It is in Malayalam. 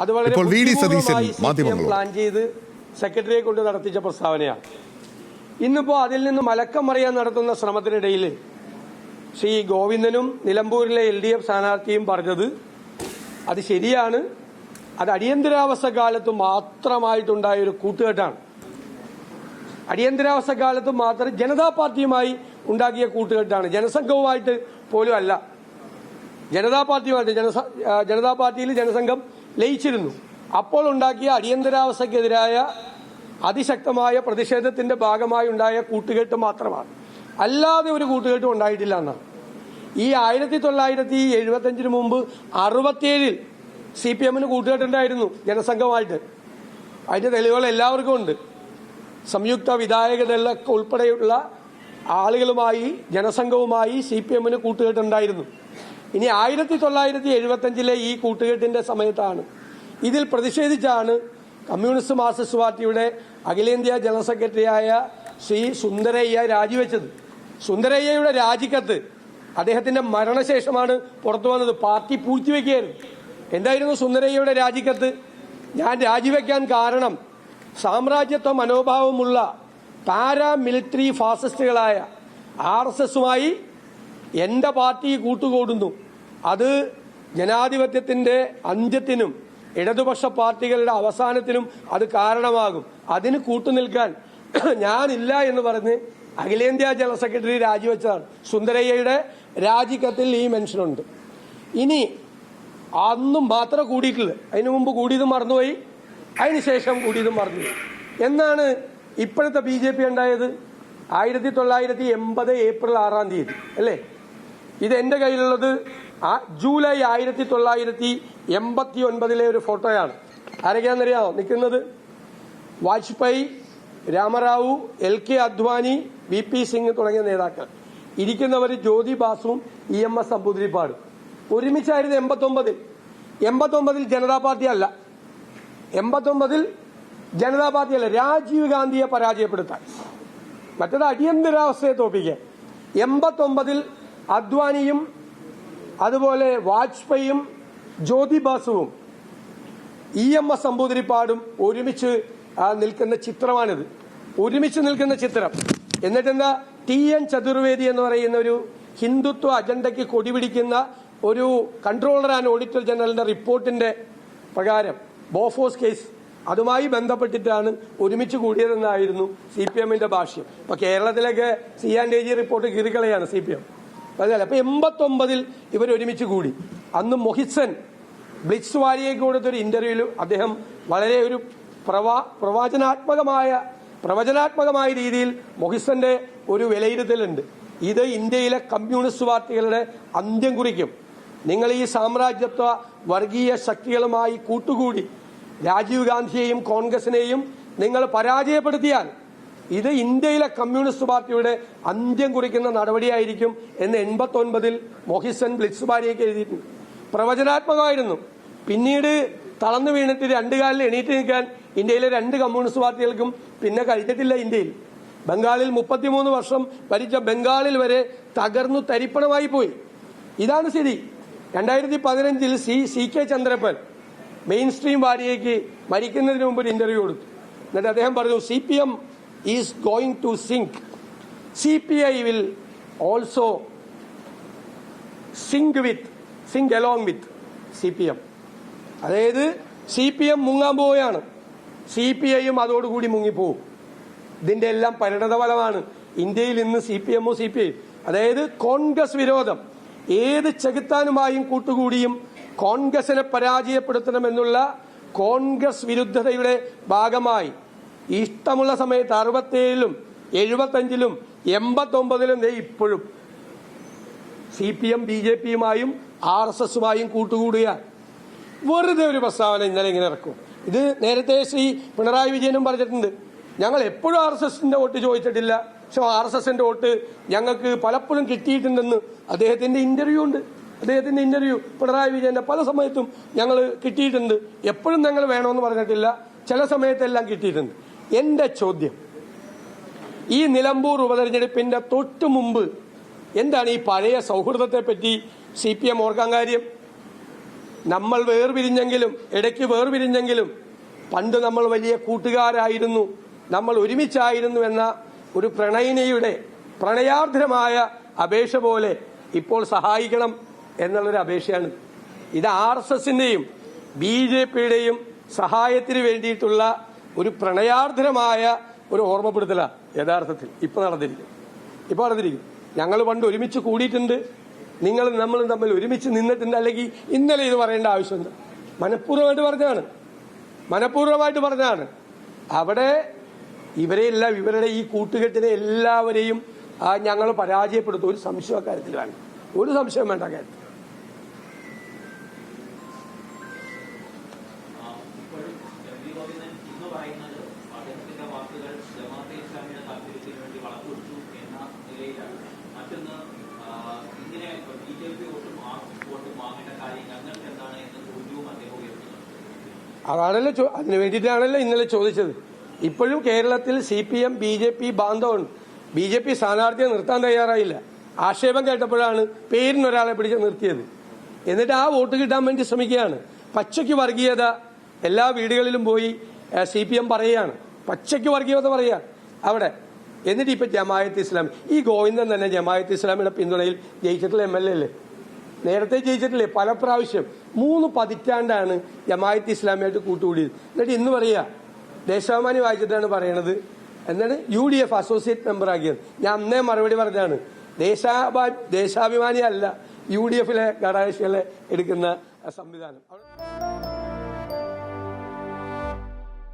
അത് വളരെ പ്ലാൻ ചെയ്ത് സെക്രട്ടറിയെ കൊണ്ട് നടത്തിച്ച പ്രസ്താവനയാണ്. ഇന്നിപ്പോ അതിൽ നിന്ന് മലക്കം മറിയാൻ നടത്തുന്ന ശ്രമത്തിനിടയിൽ ശ്രീ ഗോവിന്ദനും നിലമ്പൂരിലെ LDF സ്ഥാനാർത്ഥിയും പറഞ്ഞത് അത് ശരിയാണ്, അത് അടിയന്തരാവസ്ഥ കാലത്ത് മാത്രമായിട്ടുണ്ടായ ഒരു കൂട്ടുകെട്ടാണ്. അടിയന്തരാവസ്ഥ കാലത്ത് മാത്രം ജനതാ പാർട്ടിയുമായി ഉണ്ടാക്കിയ കൂട്ടുകെട്ടാണ്, ജനസംഘവുമായിട്ട് പോലും അല്ല. ജനതാ പാർട്ടിയിൽ ജനസംഘം ലയിച്ചിരുന്നു. അപ്പോൾ ഉണ്ടാക്കിയ അടിയന്തരാവസ്ഥക്കെതിരായ അതിശക്തമായ പ്രതിഷേധത്തിന്റെ ഭാഗമായി ഉണ്ടായ കൂട്ടുകെട്ട് മാത്രമാണ്, അല്ലാതെ ഒരു കൂട്ടുകെട്ടും ഉണ്ടായിട്ടില്ല എന്നാണ്. ഈ 1975 മുമ്പ് 67 CPM-ന് കൂട്ടുകെട്ടുണ്ടായിരുന്നു ജനസംഘമായിട്ട്. അതിന്റെ തെളിവുകൾ എല്ലാവർക്കും ഉണ്ട്. സംയുക്ത വിധായകതലൊക്കെ ഉൾപ്പെടെയുള്ള ആളുകളുമായി ജനസംഘവുമായി CPM-ന് കൂട്ടുകെട്ടുണ്ടായിരുന്നു. ഇനി 1975 ഈ കൂട്ടുകെട്ടിന്റെ സമയത്താണ്, ഇതിൽ പ്രതിഷേധിച്ചാണ് കമ്മ്യൂണിസ്റ്റ് മാർക്സിസ്റ്റ് പാർട്ടിയുടെ അഖിലേന്ത്യാ ജനറൽ സെക്രട്ടറിയായ ശ്രീ സുന്ദരയ്യ രാജിവെച്ചത്. സുന്ദരയ്യയുടെ രാജിക്കത്ത് അദ്ദേഹത്തിന്റെ മരണശേഷമാണ് പുറത്തു വന്നത്. പാർട്ടി പൂഴ്ത്തിവെക്കുകയായിരുന്നു. എന്തായിരുന്നു സുന്ദരയ്യയുടെ രാജിക്കത്ത്? ഞാൻ രാജിവെക്കാൻ കാരണം സാമ്രാജ്യത്വ മനോഭാവമുള്ള പാരാമിലിറ്ററി ഫാസിസ്റ്റുകളായ RSSുമായി എന്റെ പാർട്ടി കൂട്ടുകൂടുന്നു, അത് ജനാധിപത്യത്തിന്റെ അന്ത്യത്തിനും ഇടതുപക്ഷ പാർട്ടികളുടെ അവസാനത്തിനും അത് കാരണമാകും, അതിന് കൂട്ടുനിൽക്കാൻ ഞാനില്ല എന്ന് പറഞ്ഞ് അഖിലേന്ത്യാ ജനറൽ സെക്രട്ടറി രാജിവെച്ചതാണ്. സുന്ദരയ്യയുടെ രാജിക്കത്തിൽ ഈ മെൻഷനുണ്ട്. ഇനി അന്നും മാത്രം കൂടിയിട്ടില്ല, അതിനു മുമ്പ് കൂടിയതും മറന്നുപോയി, അതിനുശേഷം കൂടിയതും മറന്നുപോയി. എന്നാണ് ഇപ്പോഴത്തെ BJP ഉണ്ടായത്? 1980 ഏപ്രിൽ 6-ാം തീയതി അല്ലേ? ഇത് എന്റെ കയ്യിലുള്ളത് ജൂലൈ 1989 ഒരു ഫോട്ടോയാണ്. ആരൊക്കെയാണെന്നറിയാമോ നിൽക്കുന്നത്? വാജ്പേയി, രാമറാവു, LK അദ്വാനി, VP സിംഗ് തുടങ്ങിയ നേതാക്കൾ. ഇരിക്കുന്നവർ ജ്യോതി ബാസുവും EMS നമ്പൂതിരിപ്പാടും ഒരുമിച്ചായിരുന്നു 89. ജനതാ പാർട്ടി അല്ല, 89 ജനതാ പാർട്ടിയല്ല, രാജീവ് ഗാന്ധിയെ പരാജയപ്പെടുത്താൻ, മറ്റത് അടിയന്തരാവസ്ഥയെ തോപ്പിക്കാൻ. 89 അദ്വാനിയും അതുപോലെ വാജ്പേയിയും ജ്യോതി ബാസുവും EMS നമ്പൂതിരിപ്പാടും ഒരുമിച്ച് നിൽക്കുന്ന ചിത്രമാണിത്. ഒരുമിച്ച് നിൽക്കുന്ന ചിത്രം. എന്നിട്ടെന്താ TN ചതുർവേദി എന്ന് പറയുന്ന ഒരു ഹിന്ദുത്വ അജണ്ടയ്ക്ക് കൊടിപിടിക്കുന്ന ഒരു കൺട്രോളർ ആൻഡ് ഓഡിറ്റർ ജനറലിന്റെ റിപ്പോർട്ടിന്റെ പ്രകാരം ബോഫോസ് കേസ് അതുമായി ബന്ധപ്പെട്ടിട്ടാണ് ഒരുമിച്ച് കൂടിയതെന്നായിരുന്നു CPM-ന്റെ ഭാഷ്യം. അപ്പൊ കേരളത്തിലൊക്കെ C&AG റിപ്പോർട്ട് കീറിക്കളയാണ് CPM. അതല്ല, അപ്പൊ 89 ഇവർ ഒരുമിച്ച് കൂടി. അന്ന് മൊഹിസൻ ബ്ലിറ്റ്സ് വാരിയയ്ക്ക് കൊടുത്തൊരു ഇന്റർവ്യൂവിൽ അദ്ദേഹം വളരെ ഒരു പ്രവചനാത്മകമായ രീതിയിൽ മൊഹിസന്റെ ഒരു വിലയിരുത്തലുണ്ട്. ഇത് ഇന്ത്യയിലെ കമ്മ്യൂണിസ്റ്റ് പാർട്ടികളുടെ അന്ത്യം കുറിക്കും. നിങ്ങൾ ഈ സാമ്രാജ്യത്വ വർഗീയ ശക്തികളുമായി കൂട്ടുകൂടി രാജീവ് ഗാന്ധിയെയും കോൺഗ്രസിനെയും നിങ്ങൾ പരാജയപ്പെടുത്തിയാൽ ഇത് ഇന്ത്യയിലെ കമ്മ്യൂണിസ്റ്റ് പാർട്ടിയുടെ അന്ത്യം കുറിക്കുന്ന നടപടിയായിരിക്കും എന്ന് 89 മൊഹിസൻ ബ്ലിറ്റ്സ് വാരിയയ്ക്ക് എഴുതിയിട്ടുണ്ട്. പ്രവചനാത്മകമായിരുന്നു. പിന്നീട് തളർന്നു വീണിട്ട് 2 കാലിൽ എണീറ്റ് നിൽക്കാൻ ഇന്ത്യയിലെ 2 കമ്മ്യൂണിസ്റ്റ് പാർട്ടികൾക്കും പിന്നെ കഴിഞ്ഞിട്ടില്ല. ഇന്ത്യയിൽ ബംഗാളിൽ 33 വർഷം ഭരിച്ച ബംഗാളിൽ വരെ തകർന്നു തരിപ്പണമായി പോയി. ഇതാണ് സ്ഥിതി. 2015 CK ചന്ദ്രപ്പൻ മെയിൻ സ്ട്രീം വാരിയയ്ക്ക് മരിക്കുന്നതിന് മുമ്പ് ഒരു ഇന്റർവ്യൂ കൊടുത്തു. എന്നിട്ട് അദ്ദേഹം പറഞ്ഞു, CPM is going to sink. CPI will also sink along with CPM. അതായത് CPM മുങ്ങാൻ പോവുകയാണ്, CPIയും അതോടുകൂടി മുങ്ങിപ്പോവും. ഇതിന്റെ എല്ലാം പരിണതഫലമാണ് ഇന്ത്യയിൽ ഇന്ന് CPM-ഉം CPI-യും. അതായത് കോൺഗ്രസ് വിരോധം, ഏത് ചെകുത്താനുമായും കൂട്ടുകൂടിയും കോൺഗ്രസിനെ പരാജയപ്പെടുത്തണമെന്നുള്ള കോൺഗ്രസ് വിരുദ്ധതയുടെ ഭാഗമായി ഇഷ്ടമുള്ള സമയത്ത് 67-ലും 75-ലും 89-ലും ഇപ്പോഴും CPM BJP-യുമായും RSSുമായും കൂട്ടുകൂടുക. വെറുതെ ഒരു പ്രസ്താവന ഇന്നലെ ഇങ്ങനെ ഇറക്കും. ഇത് നേരത്തെ ശ്രീ പിണറായി വിജയനും പറഞ്ഞിട്ടുണ്ട്, ഞങ്ങൾ എപ്പോഴും RSSന്റെ വോട്ട് ചോദിച്ചിട്ടില്ല, പക്ഷെ RSSന്റെ വോട്ട് ഞങ്ങൾക്ക് പലപ്പോഴും കിട്ടിയിട്ടുണ്ടെന്ന് അദ്ദേഹത്തിന്റെ ഇന്റർവ്യൂ ഉണ്ട്. അദ്ദേഹത്തിന്റെ ഇന്റർവ്യൂ പിണറായി വിജയന്റെ പല സമയത്തും ഞങ്ങൾ കിട്ടിയിട്ടുണ്ട്, എപ്പോഴും ഞങ്ങൾ വേണമെന്ന് പറഞ്ഞിട്ടില്ല, ചില സമയത്തെല്ലാം കിട്ടിയിട്ടുണ്ട്. എന്റെ ചോദ്യം, ഈ നിലമ്പൂർ ഉപതെരഞ്ഞെടുപ്പിന്റെ തൊട്ടു മുമ്പ് എന്താണ് ഈ പഴയ സൗഹൃദത്തെ പറ്റി CPM ഓർക്കാൻ കാര്യം? നമ്മൾ വേർപിരിഞ്ഞെങ്കിലും ഇടയ്ക്ക് വേർപിരിഞ്ഞെങ്കിലും പണ്ട് നമ്മൾ വലിയ കൂട്ടുകാരായിരുന്നു, നമ്മൾ ഒരുമിച്ചായിരുന്നു എന്ന ഒരു പ്രണയിനിയുടെ പ്രണയാർദ്രമായ അപേക്ഷ പോലെ ഇപ്പോൾ സഹായിക്കണം എന്നുള്ളൊരു അപേക്ഷയാണ്. ഇത് RSSന്റെയും BJPയുടെയും സഹായത്തിന് വേണ്ടിയിട്ടുള്ള ഒരു പ്രണയാർദ്രമായ ഒരു ഓർമ്മപ്പെടുത്തലാണ് യഥാർത്ഥത്തിൽ ഇപ്പൊ നടന്നിരിക്കും. ഞങ്ങൾ പണ്ട് ഒരുമിച്ച് കൂടിയിട്ടുണ്ട്, നിങ്ങളും നമ്മളും തമ്മിൽ ഒരുമിച്ച് നിന്നിട്ടുണ്ട്. അല്ലെങ്കിൽ ഇന്നലെ ഇത് പറയേണ്ട ആവശ്യമുണ്ട്? മനഃപൂർവ്വമായിട്ട് പറഞ്ഞാണ്. അവിടെ ഇവരെല്ലാം, ഇവരുടെ ഈ കൂട്ടുകെട്ടിനെ എല്ലാവരെയും ഞങ്ങൾ പരാജയപ്പെടുത്തും. ഒരു സംശയം അക്കാര്യത്തിൽ വേണ്ട, ഒരു സംശയം വേണ്ട കാര്യത്തിൽ. അതാണല്ലോ, അതിനു വേണ്ടിയിട്ടാണല്ലോ ഇന്നലെ ചോദിച്ചത്. ഇപ്പോഴും കേരളത്തിൽ CPM BJP ബാന്ധവമുണ്ട്. BJP സ്ഥാനാർത്ഥിയെ നിർത്താൻ തയ്യാറായില്ല. ആക്ഷേപം കേട്ടപ്പോഴാണ് പേരിനൊരാളെ പിടിച്ച് നിർത്തിയത്. എന്നിട്ട് ആ വോട്ട് കിട്ടാൻ വേണ്ടി ശ്രമിക്കുകയാണ്. പച്ചയ്ക്ക് വർഗീയത എല്ലാ വീടുകളിലും പോയി CPM പറയുകയാണ്, പച്ചയ്ക്ക് വർഗീയത പറയുക അവിടെ. എന്നിട്ട് ഇപ്പൊ ജമായത്ത് ഇസ്ലാമി, ഈ ഗോവിന്ദൻ തന്നെ ജമായത്ത് ഇസ്ലാമിയുടെ പിന്തുണയിൽ ജയിച്ചിട്ടുള്ള MLA അല്ലേ? നേരത്തെ ജയിച്ചിട്ടില്ലേ പല പ്രാവശ്യം? 3 പതിറ്റാണ്ടാണ് ജമായത്ത് ഇസ്ലാമിയായിട്ട് കൂട്ടുകൂടിയത്. എന്നിട്ട് ഇന്ന് പറയുക, ദേശാഭിമാനി വായിച്ചിട്ടാണ് പറയണത്, എന്താണ് UDF അസോസിയേറ്റ് മെമ്പർ ആക്കിയത്. ഞാൻ അന്നേ മറുപടി പറഞ്ഞാണ്, ദേശാഭിമാനി അല്ല UDFലെ ഘടകകക്ഷികളെ എടുക്കുന്ന സംവിധാനം.